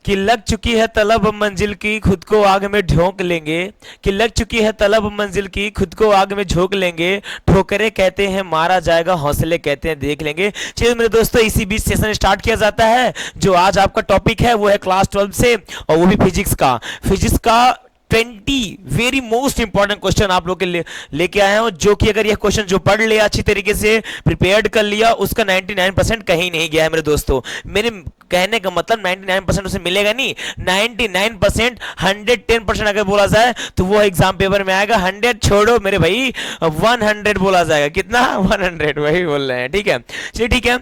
कि लग चुकी है तलब मंजिल की, खुद को आग में झोंक लेंगे। कि लग चुकी है तलब मंजिल की, खुद को आग में झोंक लेंगे। ठोकरे कहते हैं मारा जाएगा, हौसले कहते हैं देख लेंगे। चलिए मेरे दोस्तों, इसी बीच सेशन स्टार्ट किया जाता है। जो आज आपका टॉपिक है वो है क्लास 12 से, और वो भी फिजिक्स का। फिजिक्स का 20 वेरी मोस्ट इंपॉर्टेंट क्वेश्चन आप लोग के लिए लेके आए हैं, जो कि अगर यह क्वेश्चन जो पढ़ लिया, अच्छी तरीके से प्रिपेयर्ड कर लिया, उसका 99% कहीं नहीं गया है मेरे दोस्तों। मेरे कहने का मतलब 99% उसे मिलेगा नहीं, 99% 110% अगर बोला जाए तो वो एग्जाम पेपर में आएगा। 100 छोड़ो मेरे भाई, 100 बोला जाएगा। कितना? 100 वही बोल रहे हैं। ठीक है, चलिए ठीक है,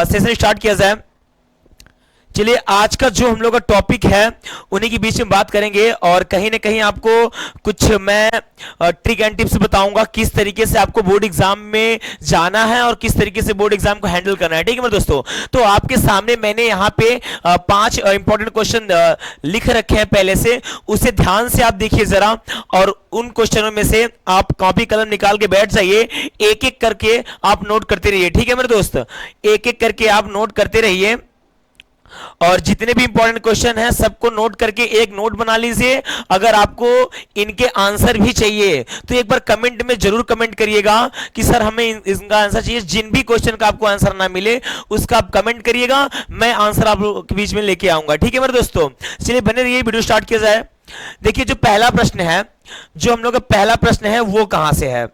सेशन स्टार्ट किया जाए। चलिए आज का जो हम लोग का टॉपिक है उन्हीं के बीच में बात करेंगे, और कहीं ना कहीं आपको कुछ मैं ट्रिक एंड टिप्स बताऊंगा किस तरीके से आपको बोर्ड एग्जाम में जाना है और किस तरीके से बोर्ड एग्जाम को हैंडल करना है। ठीक है मेरे दोस्तों, तो आपके सामने मैंने यहाँ पे 5 इंपॉर्टेंट क्वेश्चन लिख रखे हैं पहले से, उसे ध्यान से आप देखिए जरा, और उन क्वेश्चनों में से आप कॉपी कलम निकाल के बैठ जाइए, एक एक करके आप नोट करते रहिए। ठीक है मेरे दोस्त, एक एक करके आप नोट करते रहिए, और जितने भी इंपॉर्टेंट क्वेश्चन हैं सबको नोट करके एक नोट बना लीजिए। अगर आपको इनके आंसर भी चाहिए तो एक बार कमेंट में जरूर कमेंट करिएगा कि सर हमें इसका आंसर चाहिए। जिन भी क्वेश्चन का आपको आंसर ना मिले उसका आप कमेंट करिएगा, मैं आंसर आप लोगों के बीच में लेके आऊंगा। ठीक है मेरे दोस्तों, चलिए बने रहिए, वीडियो स्टार्ट किया जाए। देखिए जो पहला प्रश्न है, जो हम लोग का पहला प्रश्न है वो कहां से है?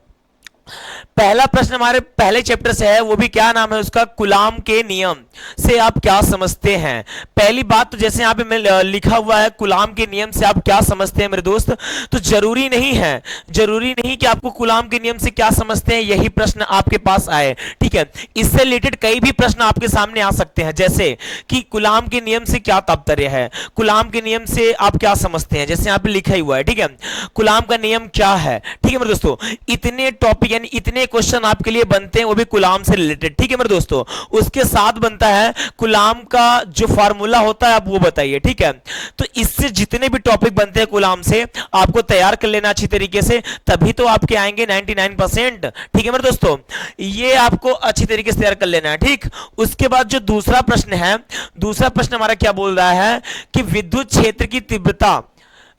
पहला प्रश्न हमारे पहले चैप्टर से है, वो भी क्या नाम है उसका? कूलाम के नियम से आप क्या समझते हैं। पहली बात तो जैसे यहाँ पे लिखा हुआ है कूलाम के नियम से आप क्या समझते हैं मेरे दोस्त, तो जरूरी नहीं है, जरूरी नहीं कि आपको कूलाम के नियम से क्या समझते हैं यही प्रश्न आपके पास आए। ठीक है, इससे रिलेटेड कई भी प्रश्न आपके सामने आ सकते हैं, जैसे कि कूलाम के नियम से क्या तात्पर्य है, कूलाम के नियम से आप क्या समझते हैं, जैसे यहाँ पे लिखा हुआ है। ठीक है, कूलाम का नियम क्या है। ठीक है मेरे दोस्तों, इतने टॉपिक यानी इतने क्वेश्चन आपके लिए बनते हैं, वो भी कूलाम से रिलेटेड। ठीक है मेरे दोस्तों, उसके साथ बनता है कूलाम का जो फार्मूला होता है आप वो बताइए। ठीक है, तो इससे जितने भी टॉपिक बनते हैं कूलाम से आपको तैयार कर लेना अच्छी तरीके से, तभी तो आपके आएंगे 99%। ठीक है मेरे दोस्तों, ये आपको अच्छी तरीके से तैयार कर लेना है। ठीक, उसके बाद जो दूसरा प्रश्न है, दूसरा प्रश्न हमारा क्या बोल रहा है कि विद्युत क्षेत्र की तीव्रता,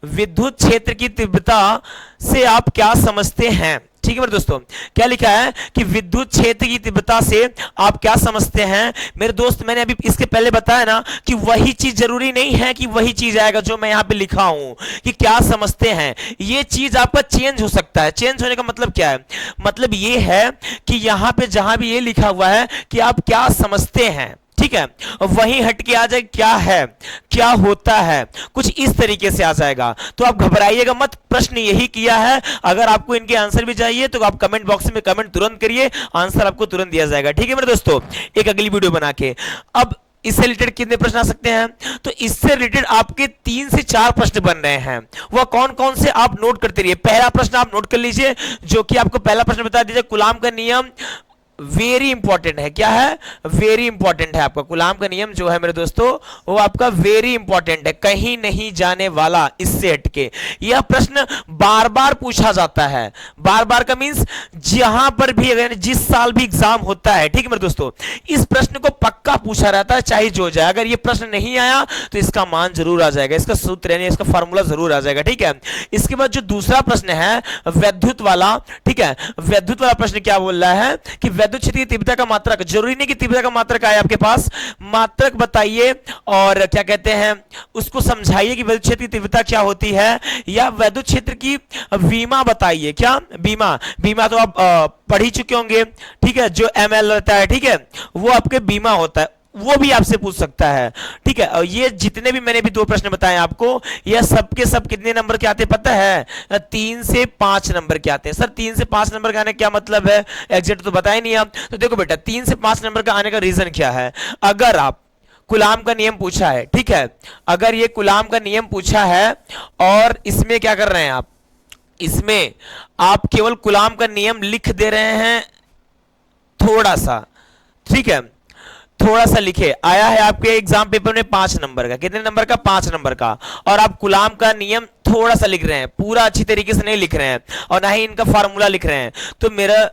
विद्युत क्षेत्र की तीव्रता से आप क्या समझते हैं। ठीक है मेरे दोस्तों, क्या लिखा है कि विद्युत क्षेत्र की तीव्रता से आप क्या समझते हैं। मेरे दोस्त मैंने अभी इसके पहले बताया ना कि वही चीज जरूरी नहीं है कि वही चीज आएगा जो मैं यहां पे लिखा हूं कि क्या समझते हैं, ये चीज आपका चेंज हो सकता है। चेंज होने का मतलब क्या है? मतलब ये है कि यहां पे जहां भी ये लिखा हुआ है कि आप क्या समझते हैं, ठीक है, वहीं हट के आ जाए क्या है, क्या होता है, कुछ इस तरीके से आ जाएगा। तो आप घबराइएगा मत, प्रश्न यही किया है। अगर आपको इनके आंसर भी चाहिए तो आप कमेंट बॉक्स में कमेंट तुरंत करिए, आंसर आपको तुरंत दिया जाएगा। ठीक है मेरे दोस्तों, एक अगली वीडियो बना के। अब इससे रिलेटेड कितने प्रश्न आ सकते हैं? तो इससे रिलेटेड आपके 3 से 4 प्रश्न बन रहे हैं, वह कौन कौन से आप नोट करते रहिए। पहला प्रश्न आप नोट कर लीजिए, जो कि आपको पहला प्रश्न बता दीजिए, कूलाम का नियम वेरी इंपॉर्टेंट है। क्या है? वेरी इंपॉर्टेंट है। आपका कूलाम का नियम जो है मेरे दोस्तों वो आपका वेरी इंपॉर्टेंट है, कहीं नहीं जाने वाला इससे हटके। यह प्रश्न बार बार पूछा जाता है, बार बार का मींस जहां पर भी अगर जिस साल भी एग्जाम होता है, ठीक है मेरे दोस्तों, इस प्रश्न को पक्का पूछा रहता है चाहे जो जाए। अगर ये प्रश्न नहीं आया तो इसका मान जरूर आ जाएगा, इसका सूत्र यानी इसका फार्मूला जरूर आ जाएगा। ठीक है, इसके बाद जो दूसरा प्रश्न है वैद्युत वाला, ठीक है, वैद्युत वाला प्रश्न क्या बोल रहा है कि विद्युत क्षेत्र की तीव्रता का मात्रक, जरूरी नहीं कि तीव्रता का मात्रक आए आपके पास, मात्रक बताइए और क्या कहते हैं उसको समझाइए कि विद्युत क्षेत्र की तीव्रता क्या होती है, या विद्युत क्षेत्र की विमा बताइए। क्या बीमा? बीमा तो आप पढ़ ही चुके होंगे, ठीक है, जो एमएल रहता है, ठीक है, वो आपके बीमा होता है, वो भी आपसे पूछ सकता है। ठीक है, और ये जितने भी मैंने भी 2 प्रश्न बताए आपको, यह सबके सब कितने नंबर के आते हैं पता है? 3 से 5 नंबर के आते हैं। सर 3 से 5 नंबर का आने क्या मतलब है? एग्जैक्ट तो बताए नहीं आप। तो देखो बेटा, 3 से 5 नंबर का आने का रीजन क्या है? अगर आप कूलाम का नियम पूछा है, ठीक है, अगर ये कूलाम का नियम पूछा है और इसमें क्या कर रहे हैं आप, इसमें आप केवल कूलाम का नियम लिख दे रहे हैं थोड़ा सा, ठीक है, थोड़ा सा लिखे, आया है आपके एग्जाम पेपर में 5 नंबर का, कितने नंबर का? 5 नंबर का, और आप कूलाम का नियम थोड़ा सा लिख रहे हैं, पूरा अच्छी तरीके से नहीं लिख रहे हैं और ना ही इनका फार्मूला लिख रहे हैं, तो मेरा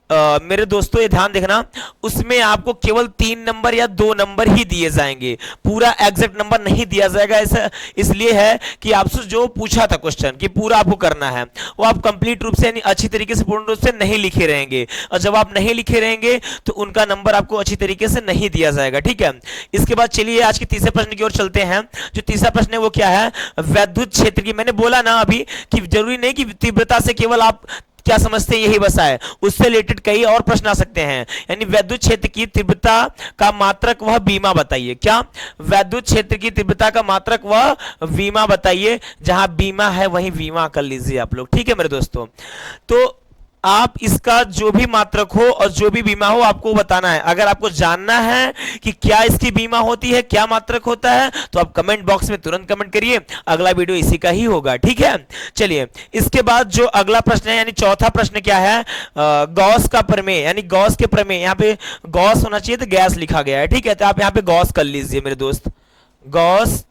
मेरे दोस्तों ये ध्यान देखना, उसमें आपको केवल 3 नंबर या 2 नंबर ही दिए जाएंगे, पूरा एग्जैक्ट नंबर नहीं दिया जाएगा। ऐसा इसलिए है कि आपसे जो पूछा था क्वेश्चन कि पूरा आपको करना है, वो आप कंप्लीट रूप से यानी अच्छी तरीके से पूर्ण रूप से नहीं लिखे रहेंगे, और जब आप नहीं लिखे रहेंगे तो उनका नंबर आपको अच्छी तरीके से नहीं दिया जाएगा, ठीक है। इसके बाद चलिए आज के तीसरे प्रश्न की ओर चलते हैं। जो तीसरा प्रश्न है वो क्या है, वैद्युत क्षेत्र की। मैंने बोला ना अभी कि जरूरी नहीं कि तीव्रता से केवल आप क्या समझते हैं यही बस है, उससे रिलेटेड कई और प्रश्न आ सकते हैं। यानी वैद्युत क्षेत्र की तीव्रता का मात्रक वह बीमा बताइए। क्या, वैद्युत क्षेत्र की तीव्रता का मात्रक वह बीमा बताइए। जहां बीमा है वहीं बीमा कर लीजिए आप लोग, ठीक है मेरे दोस्तों। तो आप इसका जो भी मात्रक हो और जो भी बीमा हो आपको बताना है। अगर आपको जानना है कि क्या इसकी बीमा होती है, क्या मात्रक होता है, तो आप कमेंट बॉक्स में तुरंत कमेंट करिए, अगला वीडियो इसी का ही होगा, ठीक है। चलिए इसके बाद जो अगला प्रश्न है यानी चौथा प्रश्न क्या है, गॉस का प्रमेय। यानी गॉस के प्रमेय, यहाँ पे गॉस होना चाहिए तो गैस लिखा गया है, ठीक है। तो आप यहाँ पे गॉस कर लीजिए मेरे दोस्त। गॉस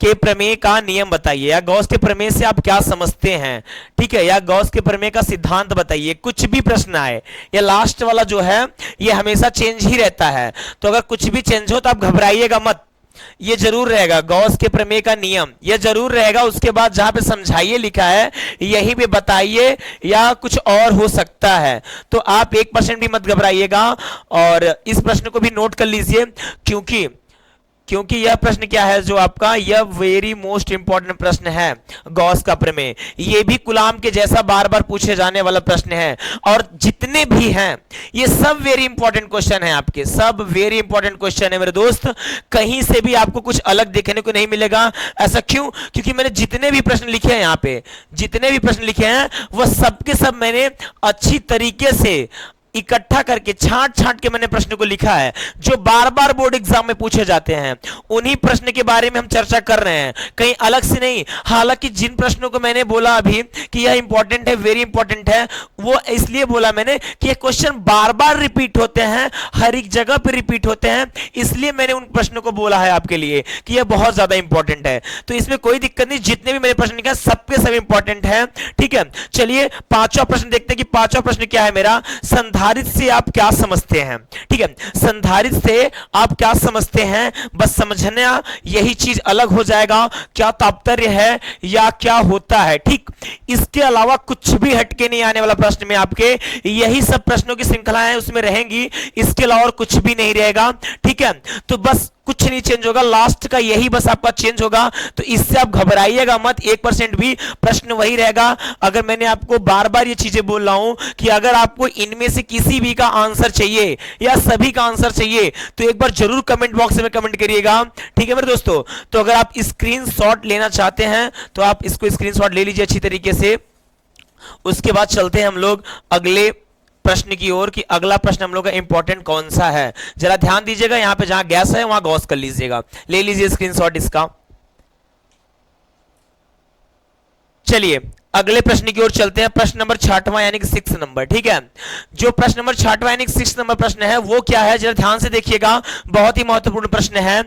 के प्रमेय का नियम बताइए, या गॉस के प्रमेय से आप क्या समझते हैं, ठीक है, या गॉस के प्रमेय का सिद्धांत बताइए। कुछ भी प्रश्न आए, या लास्ट वाला जो है ये हमेशा चेंज ही रहता है, तो अगर कुछ भी चेंज हो तो आप घबराइएगा मत। ये जरूर रहेगा गॉस के प्रमेय का नियम, ये जरूर रहेगा। उसके बाद जहां पे समझाइए लिखा है यहीं पे बताइए, या कुछ और हो सकता है। तो आप 1% भी मत घबराइएगा, और इस प्रश्न को भी नोट कर लीजिए, क्योंकि यह प्रश्न क्या है जो आपका, यह वेरी मोस्ट इंपॉर्टेंट प्रश्न है गॉस का प्रमेय। यह भी कूलाम के जैसा बार बार पूछे जाने वाला प्रश्न है, और जितने भी हैं ये सब वेरी इंपॉर्टेंट क्वेश्चन है, आपके सब वेरी इंपॉर्टेंट क्वेश्चन है मेरे दोस्त। कहीं से भी आपको कुछ अलग देखने को नहीं मिलेगा। ऐसा क्यों? क्योंकि मैंने जितने भी प्रश्न लिखे हैं यहाँ पे, जितने भी प्रश्न लिखे हैं वह सबके सब मैंने अच्छी तरीके से इकट्ठा करके छांट छांट के मैंने प्रश्न को लिखा है, जो बार बार बोर्ड एग्जाम में पूछे जाते हैं। उन्हीं प्रश्न के बारे में हम चर्चा कर रहे हैं, कहीं अलग से नहीं। हालांकि जिन प्रश्नों को मैंने बोला अभी कि यह इंपॉर्टेंट है, वेरी इंपॉर्टेंट है, वो इसलिए बोला मैंने कि ये क्वेश्चन बार बार रिपीट होते हैं, हर एक जगह पर रिपीट होते हैं, इसलिए मैंने उन प्रश्नों को बोला है आपके लिए कि यह बहुत ज्यादा इंपॉर्टेंट है। तो इसमें कोई दिक्कत नहीं, जितने भी मैंने प्रश्न लिखा सबके सब इंपॉर्टेंट है, ठीक है। चलिए पांचवा प्रश्न देखते हैं कि पांचवा प्रश्न क्या है मेरा, संधारित्र से आप क्या समझते हैं, ठीक है। संधारित्र से आप क्या समझते हैं, बस समझना, यही चीज अलग हो जाएगा, क्या तात्पर्य है या क्या होता है, ठीक। इसके अलावा कुछ भी हटके नहीं आने वाला प्रश्न में आपके, यही सब प्रश्नों की श्रृंखलाएं उसमें रहेंगी, इसके अलावा और कुछ भी नहीं रहेगा, ठीक है। तो बस कुछ नहीं चेंज होगा, लास्ट का यही बस आपका चेंज होगा, तो इससे आप घबराइएगा मत, 1% भी, प्रश्न वही रहेगा। अगर मैंने आपको बार बार ये चीजें बोल रहा हूं कि अगर आपको इनमें से किसी भी का आंसर चाहिए या सभी का आंसर चाहिए तो एक बार जरूर कमेंट बॉक्स में कमेंट करिएगा, ठीक है मेरे दोस्तों। तो अगर आप स्क्रीनशॉट लेना चाहते हैं तो आप इसको स्क्रीनशॉट ले लीजिए अच्छी तरीके से। उसके बाद चलते हैं हम लोग अगले प्रश्न की ओर कि अगला प्रश्न हम लोग का इंपॉर्टेंट कौन सा है। जरा ध्यान दीजिएगा, यहां पे जहां गैस है वहां गॉस कर लीजिएगा, ले लीजिए स्क्रीनशॉट इसका। चलिए अगले प्रश्न की ओर चलते हैं, प्रश्न नंबर 6वां यानी कि 6 नंबर, ठीक है। जो प्रश्न नंबर 6वां यानी कि 6 नंबर प्रश्न है वो क्या है, जरा ध्यान से देखिएगा, बहुत ही महत्वपूर्ण प्रश्न है।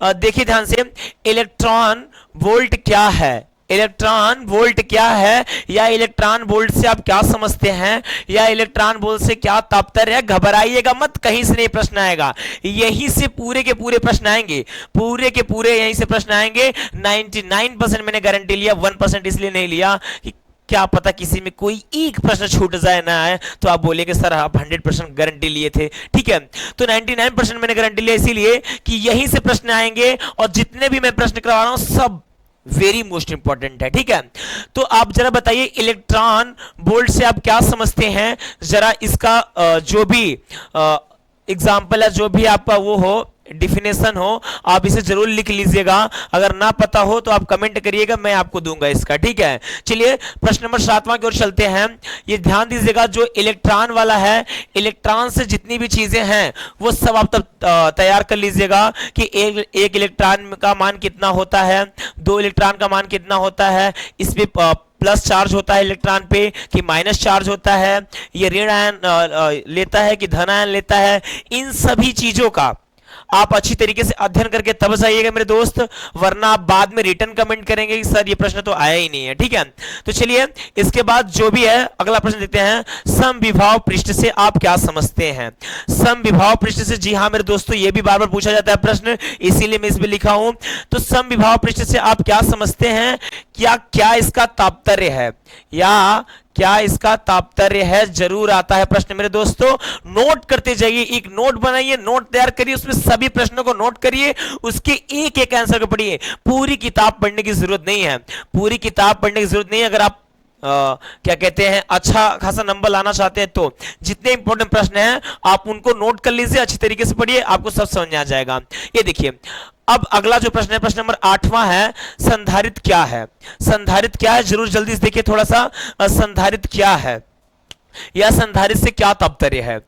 देखिए ध्यान से, इलेक्ट्रॉन वोल्ट क्या है, इलेक्ट्रॉन वोल्ट क्या है, या इलेक्ट्रॉन वोल्ट से आप क्या समझते हैं, या इलेक्ट्रॉन वोल्ट से क्या तात्पर्य है। घबराइएगा मत, कहीं से नहीं प्रश्न आएगा, यहीं से पूरे के पूरे प्रश्न आएंगे, पूरे के पूरे यहीं से प्रश्न आएंगे। 99% मैंने गारंटी लिया, 1% इसलिए नहीं लिया कि क्या पता किसी में कोई एक प्रश्न छूट जाए ना आए तो आप बोलेंगे सर आप 100% गारंटी लिए थे, ठीक है। तो 99% मैंने गारंटी लिया इसीलिए कि यहीं से प्रश्न आएंगे, और जितने भी मैं प्रश्न करवा रहा हूं सब वेरी मोस्ट इंपॉर्टेंट है, ठीक है। तो आप जरा बताइए इलेक्ट्रॉन वोल्ट से आप क्या समझते हैं, जरा इसका जो भी एग्जाम्पल है, जो भी आपका वो हो, डिफिनेशन हो, आप इसे जरूर लिख लीजिएगा। अगर ना पता हो तो आप कमेंट करिएगा, मैं आपको दूंगा इसका, ठीक है। चलिए प्रश्न नंबर 7वां की ओर चलते हैं। ये ध्यान दीजिएगा, जो इलेक्ट्रॉन वाला है, इलेक्ट्रॉन से जितनी भी चीजें हैं वो सब आप तब तैयार कर लीजिएगा कि एक इलेक्ट्रॉन का मान कितना होता है, 2 इलेक्ट्रॉन का मान कितना होता है, इसमें प्लस चार्ज होता है इलेक्ट्रॉन पे कि माइनस चार्ज होता है, ये ऋण आयन लेता है कि धन आयन लेता है। इन सभी चीजों का आप अच्छी तरीके से अध्ययन करके तब जाइएगा मेरे दोस्त, वरना आप बाद में रिटर्न कमेंट करेंगे कि सर ये प्रश्न तो आया ही नहीं है। ठीक है, तो चलिए इसके बाद जो भी है अगला प्रश्न देखते हैं। समविभव पृष्ठ से आप क्या समझते हैं? समविभव पृष्ठ से, जी हाँ मेरे दोस्तों, ये भी बार बार पूछा जाता है प्रश्न, इसीलिए मैं इसमें लिखा हूं। तो समविभव पृष्ठ से आप क्या समझते हैं, क्या इसका तात्पर्य है, या क्या इसका तात्पर्य है, जरूर आता है प्रश्न मेरे दोस्तों। नोट करते जाइए, एक नोट बनाइए, नोट तैयार करिए, उसमें सभी प्रश्नों को नोट करिए, उसके एक एक आंसर को पढ़िए। पूरी किताब पढ़ने की जरूरत नहीं है, पूरी किताब पढ़ने की जरूरत नहीं है। अगर आप क्या कहते हैं अच्छा खासा नंबर लाना चाहते हैं तो जितने इंपॉर्टेंट प्रश्न हैं आप उनको नोट कर लीजिए, अच्छी तरीके से पढ़िए, आपको सब समझ में आ जाएगा। ये देखिए, अब अगला जो प्रश्न है, प्रश्न नंबर 8वां है, संधारित्र क्या है? संधारित्र क्या है, जरूर जल्दी से देखिए थोड़ा सा। संधारित्र क्या है या संधारित्र से क्या तात्पर्य है,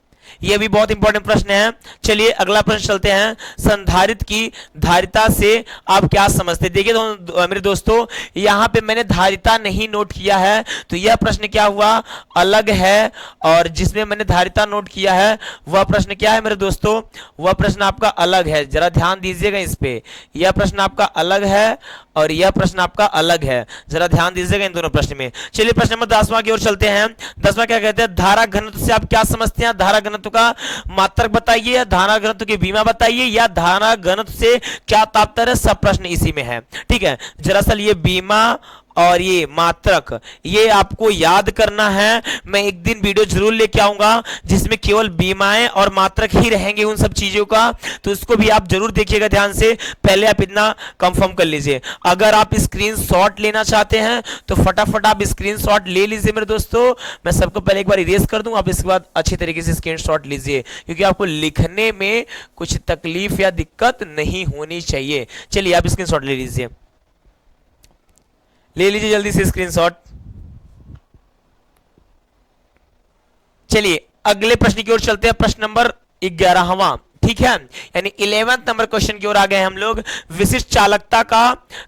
यह भी बहुत इंपॉर्टेंट प्रश्न है। चलिए अगला प्रश्न चलते हैं। संधारित्र की धारिता से आप क्या समझते हैं? देखिए तो मेरे दोस्तों, यहां पे मैंने धारिता नहीं नोट किया है, तो यह प्रश्न क्या हुआ, अलग है। और जिसमें मैंने धारिता नोट किया है वह प्रश्न क्या है मेरे दोस्तों, वह प्रश्न आपका अलग है। जरा ध्यान दीजिएगा इस पे, यह प्रश्न आपका अलग है और यह प्रश्न आपका अलग है, जरा ध्यान दीजिएगा इन दोनों प्रश्न में। चलिए प्रश्न नंबर 10वां की ओर चलते हैं। 10वां क्या कहते हैं, धारा घनत्व से आप क्या समझते हैं? धारा घनत्व का मात्रक बताइए, या धारा घनत्व की बीमा बताइए, या धारा घनत्व से क्या तात्पर्य, सब प्रश्न इसी में है। ठीक है, दरअसल ये बीमा और ये मात्रक, ये आपको याद करना है। मैं एक दिन वीडियो जरूर लेके आऊंगा जिसमें केवल बीमाएं और मात्रक ही रहेंगे उन सब चीजों का, तो उसको भी आप जरूर देखिएगा ध्यान से। पहले आप इतना कंफर्म कर लीजिए। अगर आप स्क्रीनशॉट लेना चाहते हैं तो फटाफट आप स्क्रीनशॉट ले लीजिए मेरे दोस्तों। मैं सबको पहले एक बार इरेज कर दूं, आप इसके बाद अच्छी तरीके से स्क्रीनशॉट लीजिए, क्योंकि आपको लिखने में कुछ तकलीफ या दिक्कत नहीं होनी चाहिए। चलिए आप स्क्रीनशॉट ले लीजिए, ले लीजिए जल्दी से स्क्रीनशॉट। चलिए अगले प्रश्न की ओर चलते हैं, प्रश्न नंबर 11वां। ठीक है, यानी 11th नंबर क्वेश्चन की ओर आ गए हम लोग। विशिष्ट चालकता का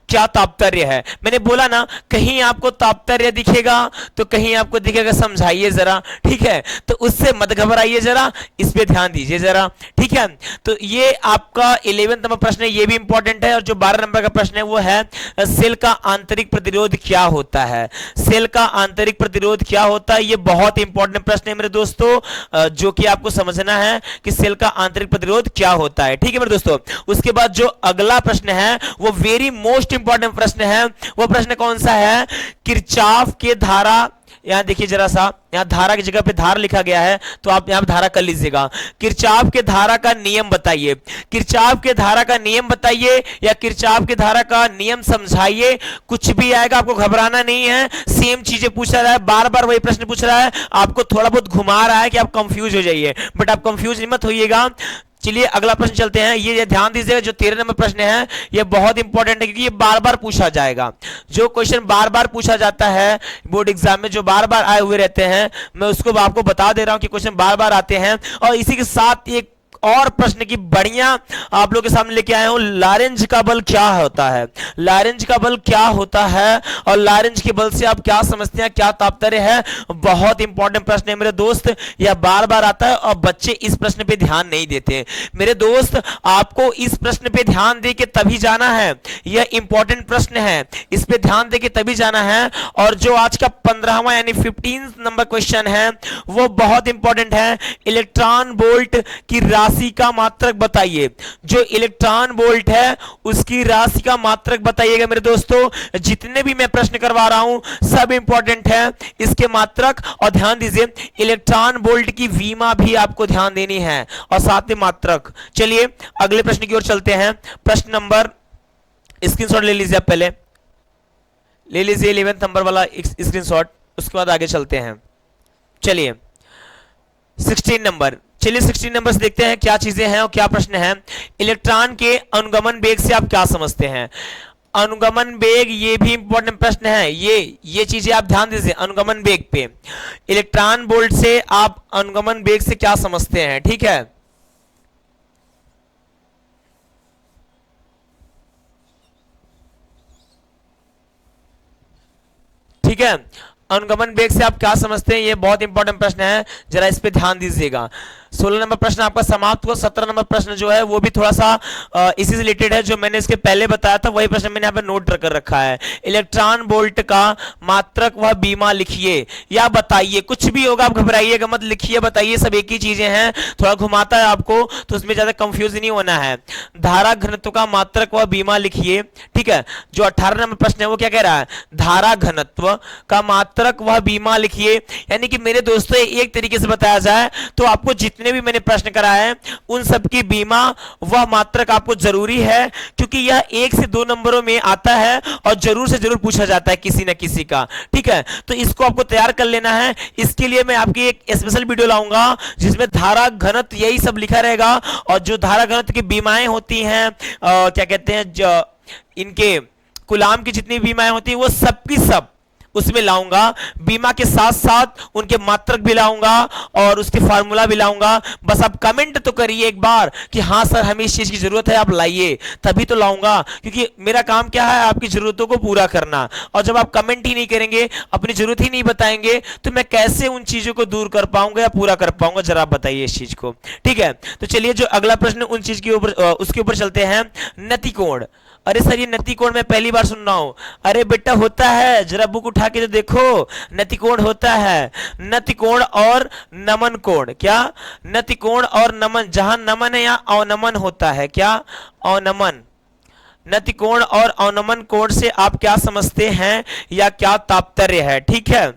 क्या तात्पर्य है? मैंने बोला ना, कहीं आपको तात्पर्य दिखेगा तो कहीं आपको दिखेगा, समझाइए जरा। ठीक है, तो उससे मत घबराइए, जरा इस पे ध्यान दीजिए जरा। ठीक है, तो ये आपका 11th नंबर प्रश्न है, ये भी इंपॉर्टेंट है। और जो 12 नंबर का प्रश्न है वो है, सेल का आंतरिक प्रतिरोध क्या होता है? सेल का आंतरिक प्रतिरोध क्या होता है, ये बहुत इंपॉर्टेंट प्रश्न है मेरे दोस्तों, जो कि आपको समझना है कि सेल का आंतरिक प्रतिरोध क्या होता है। ठीक है मेरे दोस्तों, उसके बाद जो अगला प्रश्न है वो वेरी मोस्ट इंपॉर्टेंट प्रश्न है। वो प्रश्न कौन सा है, किरचॉफ के धारा, यहां देखिए जरा सा, यहां धारा की जगह पे धार लिखा गया है तो आप यहां धारा कर लीजिएगा। किरचॉफ के धारा का नियम बताइए, किरचॉफ के धारा का नियम बताइए या किरचॉफ के धारा का नियम समझाइए। कुछ भी आएगा, आपको घबराना नहीं है, सेम चीजें पूछ रहा है, बार बार वही प्रश्न पूछ रहा है, आपको थोड़ा बहुत घुमा रहा है कि आप कंफ्यूज हो जाइए, बट आप कंफ्यूज मत होइएगा। चलिए अगला प्रश्न चलते हैं। ये ध्यान दीजिएगा, जो 13 नंबर प्रश्न है ये बहुत इंपॉर्टेंट है, क्योंकि ये बार बार पूछा जाएगा। जो क्वेश्चन बार बार पूछा जाता है बोर्ड एग्जाम में, जो बार बार आए हुए रहते हैं, मैं उसको आपको बता दे रहा हूं कि क्वेश्चन बार बार आते हैं। और इसी के साथ एक और प्रश्न की बढ़िया आप लोग के सामने लेके आया हूं, लारेंज का बल क्या होता है? लारेंज का बल क्या होता है और लारेंज के बल से आप क्या समझते हैं, क्या तात्पर्य है? बहुत इंपॉर्टेंट प्रश्न है मेरे दोस्त, यह बार बार आता है और बच्चे इस प्रश्न पे ध्यान नहीं देते। मेरे दोस्त, आपको इस प्रश्न पे ध्यान दे के तभी जाना है, यह इंपॉर्टेंट प्रश्न है, इस पे ध्यान दे के तभी जाना है। और जो आज का 15वां यानी 15 नंबर क्वेश्चन है वो बहुत इंपॉर्टेंट है। इलेक्ट्रॉन वोल्ट की राशि का मात्रक बताइए। जो इलेक्ट्रॉन वोल्ट है उसकी राशि का मात्रक बताइएगा मेरे दोस्तों। जितने भी मैं प्रश्न करवा रहा हूं सब इंपॉर्टेंट है, इसके मात्रक। और ध्यान दीजिए, इलेक्ट्रॉन वोल्ट की वीमा भी आपको ध्यान देनी है और साथ में मात्रक। चलिए अगले प्रश्न की ओर चलते हैं। प्रश्न नंबर, स्क्रीनशॉट ले लीजिए, आप पहले ले लीजिए 11th नंबर वाला स्क्रीनशॉट, उसके बाद आगे चलते हैं। चलिए 16 नंबर, चलिए 16 नंबर से देखते हैं क्या चीजें हैं और क्या प्रश्न है। इलेक्ट्रॉन के अनुगमन वेग से आप क्या समझते हैं? अनुगमन वेग, ये भी इंपॉर्टेंट प्रश्न है। ये चीजें आप ध्यान दीजिए अनुगमन वेग पे। इलेक्ट्रॉन वोल्ट से आप अनुगमन वेग से क्या समझते हैं? ठीक है, ठीक है। अनुगमन वेग से आप क्या समझते हैं, ये बहुत इंपॉर्टेंट प्रश्न है, जरा इस पे ध्यान दीजिएगा। 16 नंबर प्रश्न आपका समाप्त हुआ। 17 नंबर प्रश्न जो है वो भी थोड़ा सा इसी से रिलेटेड है, जो मैंने इसके पहले बताया था वही प्रश्न मैंने यहाँ पे नोट कर रखा है। इलेक्ट्रॉन वोल्ट का मात्रक व बीमा लिखिए या बताइए, कुछ भी होगा आप घबराइएगा मत, लिखिए बताइए, सब एक ही चीजें हैं, थोड़ा घुमाता है आपको तो उसमें ज्यादा कंफ्यूज नहीं होना है। धारा घनत्व का मात्रक व बीमा लिखिए, ठीक है। जो 18 नंबर प्रश्न है वो क्या कह रहा है, धारा घनत्व का मात्रक व बीमा लिखिए। यानी कि मेरे दोस्तों एक तरीके से बताया जाए तो आपको जितने भी मैंने प्रश्न कराए हैं उन सब की बीमा व मात्रक आपको जरूरी है, क्योंकि यह 1 से 2 नंबरों में आता है और जरूर से जरूर पूछा जाता है किसी न किसी का, ठीक है। तो इसको आपको तैयार कर लेना है। इसके लिए मैं आपकी एक स्पेशल वीडियो लाऊंगा जिसमें धारा घनत्व यही सब लिखा रहेगा, और जो धारा घनत्व की बीमाएं होती हैं, क्या कहते हैं, जो इनके कूलाम की जितनी बीमाएं होती हैं वो सब की सब उसमें लाऊंगा। बीमा के साथ साथ उनके मात्रक भी लाऊंगा और उसके फार्मूला भी लाऊंगा। बस आप कमेंट तो करिए एक बार कि हाँ सर हमें इस चीज की जरूरत है, आप लाइए, तभी तो लाऊंगा, क्योंकि मेरा काम क्या है, आपकी जरूरतों को पूरा करना। और जब आप कमेंट ही नहीं करेंगे, अपनी जरूरत ही नहीं बताएंगे, तो मैं कैसे उन चीजों को दूर कर पाऊंगा या पूरा कर पाऊंगा, जरा आप बताइए इस चीज को, ठीक है। तो चलिए जो अगला प्रश्न उन चीज के ऊपर उसके ऊपर चलते हैं। नतिकोण। अरे सर ये नतिकोण मैं पहली बार सुन रहा हूं। अरे बेटा होता है, जरा बुक उठा के तो देखो, नतिकोण होता है। नतिकोण और नमन कोण, क्या नतिकोण और नमन, जहां नमन है यहाँ अवनमन होता है, क्या अवनमन। नतिकोण और अवनमन कोण से आप क्या समझते हैं या क्या तात्पर्य है, ठीक है।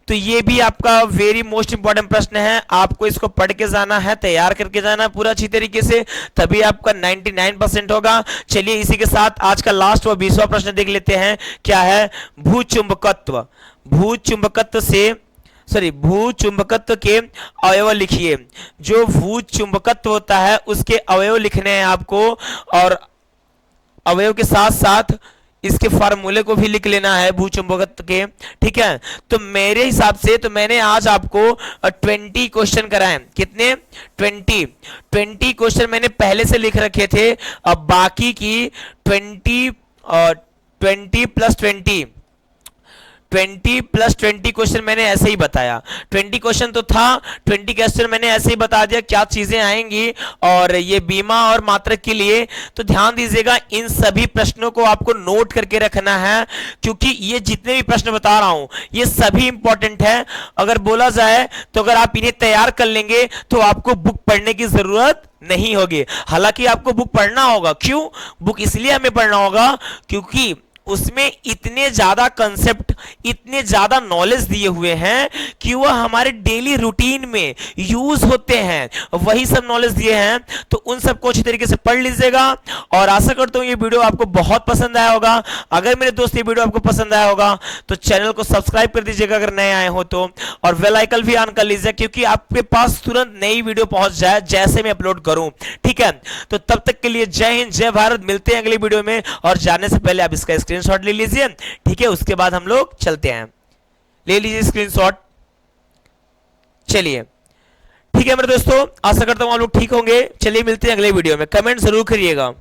तो ये भी आपका वेरी मोस्ट इंपॉर्टेंट प्रश्न है, आपको इसको पढ़ के जाना है, तैयार करके जाना है पूरा अच्छी तरीके से, तभी आपका 99% होगा। चलिए इसी के साथ आज का लास्ट व 20वां प्रश्न देख लेते हैं, क्या है, भूचुंबकत्व। भूचुंबकत्व से भूचुंबकत्व के अवयव लिखिए। जो भूचुंबकत्व होता है उसके अवयव लिखने हैं आपको, और अवयव के साथ साथ इसके फार्मूले को भी लिख लेना है भूचुंबकत्व के, ठीक है। तो मेरे हिसाब से तो मैंने आज आपको 20 क्वेश्चन कराए। कितने? 20 क्वेश्चन मैंने पहले से लिख रखे थे। अब बाकी की 20 प्लस 20 क्वेश्चन मैंने ऐसे ही बताया। 20 क्वेश्चन तो था, 20 क्वेश्चन मैंने ऐसे ही बता दिया क्या चीजें आएंगी, और ये बीमा और मात्रक के लिए तो ध्यान दीजिएगा, इन सभी प्रश्नों को आपको नोट करके रखना है, क्योंकि ये जितने भी प्रश्न बता रहा हूं ये सभी इंपॉर्टेंट है। अगर बोला जाए तो अगर आप इन्हें तैयार कर लेंगे तो आपको बुक पढ़ने की जरूरत नहीं होगी। हालांकि आपको बुक पढ़ना होगा, क्यों बुक इसलिए हमें पढ़ना होगा क्योंकि उसमें इतने ज्यादा कंसेप्ट, इतने ज्यादा नॉलेज दिए हुए हैं कि वह हमारे डेली रूटीन में यूज होते हैं, वही सब नॉलेज दिए हैं। तो उन सबको अच्छी तरीके से पढ़ लीजिएगा, और आशा करता हूं ये वीडियो आपको बहुत पसंद आया होगा। अगर मेरे दोस्त ये वीडियो आपको पसंद आया होगा तो चैनल को सब्सक्राइब कर दीजिएगा अगर नए आए हो तो, और बेल आइकन भी ऑन कर लीजिए, क्योंकि आपके पास तुरंत नई वीडियो पहुंच जाए जैसे मैं अपलोड करूं, ठीक है। तो तब तक के लिए जय हिंद, जय भारत, मिलते हैं अगली वीडियो में। और जाने से पहले आप इसका स्क्रीनशॉट ले लीजिए, ठीक है, उसके बाद हम लोग चलते हैं। ले लीजिए स्क्रीनशॉट, चलिए ठीक है मेरे दोस्तों, आशा करता हूं आप लोग ठीक होंगे। चलिए मिलते हैं अगले वीडियो में, कमेंट जरूर करिएगा।